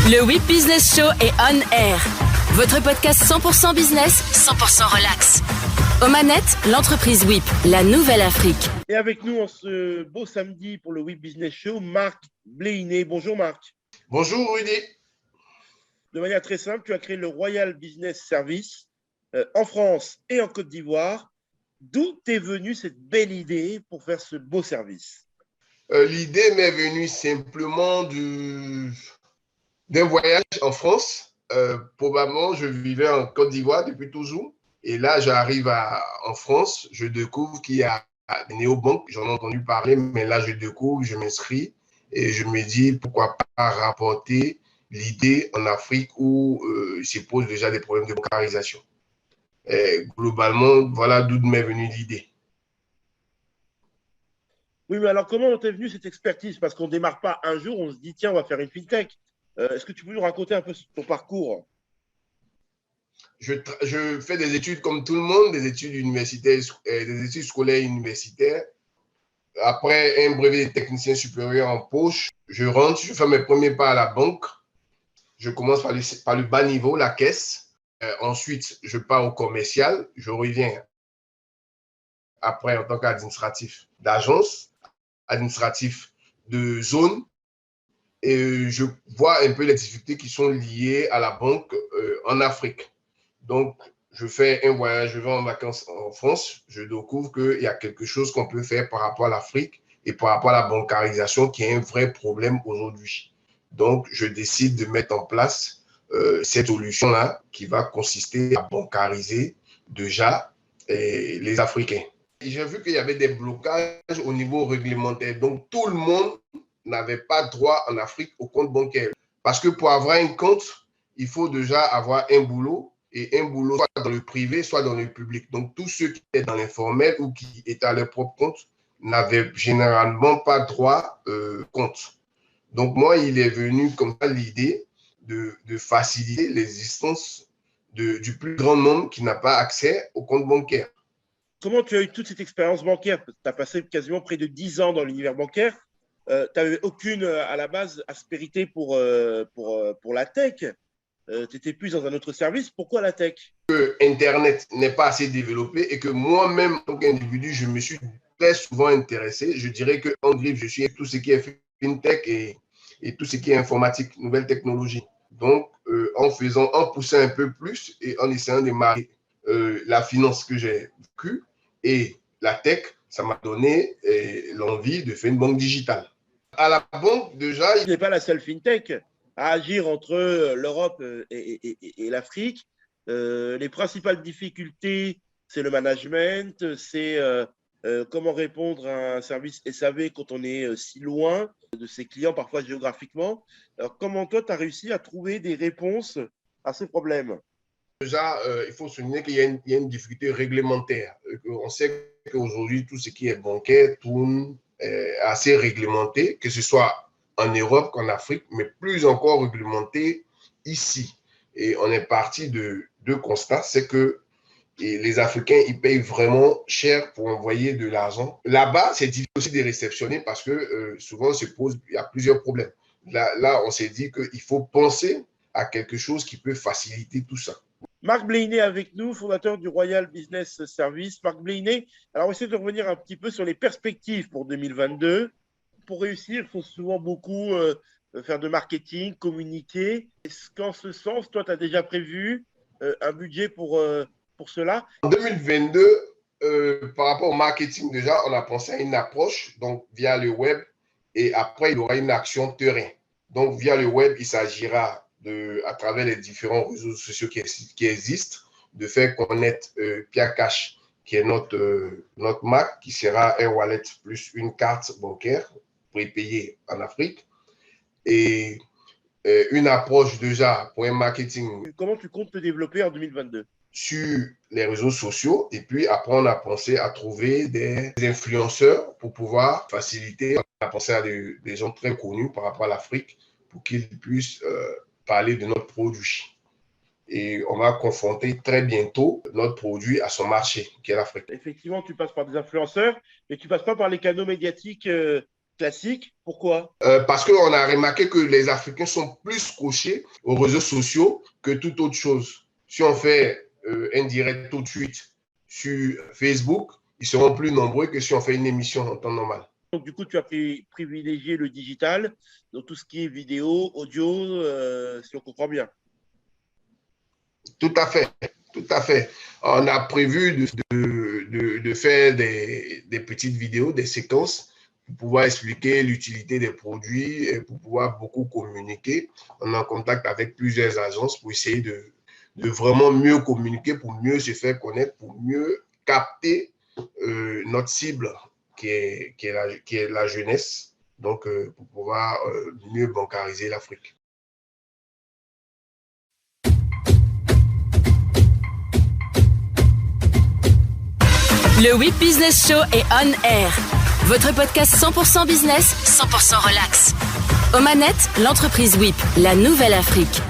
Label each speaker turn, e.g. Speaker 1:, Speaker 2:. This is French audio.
Speaker 1: Le WIP Business Show est on air. Votre podcast 100% business, 100% relax. Aux manettes, l'entreprise WIP, la nouvelle Afrique.
Speaker 2: Et avec nous en ce beau samedi pour le WIP Business Show, Marc Bléiné. Bonjour Marc.
Speaker 3: Bonjour Rudy.
Speaker 2: De manière très simple, tu as créé le Royal Business Service en France et en Côte d'Ivoire. D'où t'est venue cette belle idée pour faire ce beau service?
Speaker 3: L'idée m'est venue simplement d'un voyage en France. Probablement, je vivais en Côte d'Ivoire depuis toujours. Et là, j'arrive en France, je découvre qu'il y a des néobanques. J'en ai entendu parler, mais là, je découvre, je m'inscris et je me dis pourquoi pas rapporter l'idée en Afrique où il se pose déjà des problèmes de bancarisation. Et globalement, voilà d'où m'est venue l'idée.
Speaker 2: Oui, mais alors comment t'es venue cette expertise? Parce qu'on ne démarre pas un jour, on se dit tiens, on va faire une fintech. Est-ce que tu peux nous raconter un peu ton parcours?
Speaker 3: Je fais des études comme tout le monde, des études universitaires, des études scolaires et universitaires. Après un brevet de technicien supérieur en poche, je rentre, je fais mes premiers pas à la banque. Je commence par le bas niveau, la caisse. Ensuite, je pars au commercial. Je reviens après en tant qu'administratif d'agence, administratif de zone. Et je vois un peu les difficultés qui sont liées à la banque en Afrique. Donc, je fais un voyage, je vais en vacances en France. Je découvre qu'il y a quelque chose qu'on peut faire par rapport à l'Afrique et par rapport à la bancarisation qui est un vrai problème aujourd'hui. Donc, je décide de mettre en place cette solution-là qui va consister à bancariser déjà les Africains. J'ai vu qu'il y avait des blocages au niveau réglementaire. Donc, tout le monde n'avait pas droit en Afrique au compte bancaire. Parce que pour avoir un compte, il faut déjà avoir un boulot et un boulot soit dans le privé, soit dans le public. Donc, tous ceux qui étaient dans l'informel ou qui étaient à leur propre compte n'avaient généralement pas droit compte. Donc, moi, il est venu comme ça l'idée de faciliter l'existence du plus grand nombre qui n'a pas accès au compte bancaire.
Speaker 2: Comment tu as eu toute cette expérience bancaire? Tu as passé quasiment près de 10 ans dans l'univers bancaire. Tu n'avais aucune, à la base, aspérité pour la tech. Tu étais plus dans un autre service. Pourquoi la tech?
Speaker 3: Que Internet n'est pas assez développé et que moi-même, en tant qu'individu, je me suis très souvent intéressé. Je dirais qu'en grippe, je suis tout ce qui est fintech et tout ce qui est informatique, nouvelles technologies. Donc, en poussant un peu plus et en essayant de marier la finance que j'ai vécue et la tech, ça m'a donné l'envie de faire une banque digitale. À la banque, déjà…
Speaker 2: Tu n'es pas la seule fintech à agir entre l'Europe et l'Afrique. Les principales difficultés, c'est le management, c'est comment répondre à un service SAV quand on est si loin de ses clients, parfois géographiquement. Alors, comment toi, tu as réussi à trouver des réponses à ces problèmes?
Speaker 3: Déjà, il faut souligner qu'il y a une difficulté réglementaire. On sait qu'aujourd'hui, tout ce qui est bancaire tourne assez réglementé, que ce soit en Europe qu'en Afrique, mais plus encore réglementé ici. Et on est parti de deux constats, c'est que les Africains, ils payent vraiment cher pour envoyer de l'argent. Là-bas, c'est difficile aussi de réceptionner parce que souvent, il y a plusieurs problèmes. Là, on s'est dit qu'il faut penser à quelque chose qui peut faciliter tout ça.
Speaker 2: Marc Bléiné avec nous, fondateur du Royal Business Service. Marc Bléiné, alors on essaie de revenir un petit peu sur les perspectives pour 2022. Pour réussir, il faut souvent beaucoup faire de marketing, communiquer. Est-ce qu'en ce sens, toi, tu as déjà prévu un budget pour cela?
Speaker 3: En 2022, par rapport au marketing, déjà, on a pensé à une approche, donc via le web, et après, il y aura une action terrain. Donc, via le web, il s'agira à travers les différents réseaux sociaux qui existent, de faire connaître Pia Cash, qui est notre marque, qui sera un wallet plus une carte bancaire prépayée en Afrique. Et une approche déjà pour un marketing.
Speaker 2: Comment tu comptes te développer en 2022?
Speaker 3: Sur les réseaux sociaux. Et puis après, on a pensé à trouver des influenceurs pour pouvoir faciliter. On a pensé à des gens très connus par rapport à l'Afrique pour qu'ils puissent parler de notre produit. Et on va confronter très bientôt notre produit à son marché, qui est l'Afrique.
Speaker 2: Effectivement, tu passes par des influenceurs, mais tu ne passes pas par les canaux médiatiques classique. Pourquoi?
Speaker 3: Parce qu'on a remarqué que les Africains sont plus scotchés aux réseaux sociaux que toute autre chose. Si on fait un direct tout de suite sur Facebook, ils seront plus nombreux que si on fait une émission en temps normal.
Speaker 2: Donc, du coup, tu as privilégié le digital, donc tout ce qui est vidéo, audio, si on comprend bien.
Speaker 3: Tout à fait, tout à fait. On a prévu de faire des petites vidéos, des séquences pour pouvoir expliquer l'utilité des produits et pour pouvoir beaucoup communiquer. On est en contact avec plusieurs agences pour essayer de vraiment mieux communiquer, pour mieux se faire connaître, pour mieux capter notre cible qui est la jeunesse, donc pour pouvoir mieux bancariser l'Afrique.
Speaker 1: Le WIP Business Show est on air. Votre podcast 100% business, 100% relax. Aux manettes, l'entreprise WIP, la nouvelle Afrique.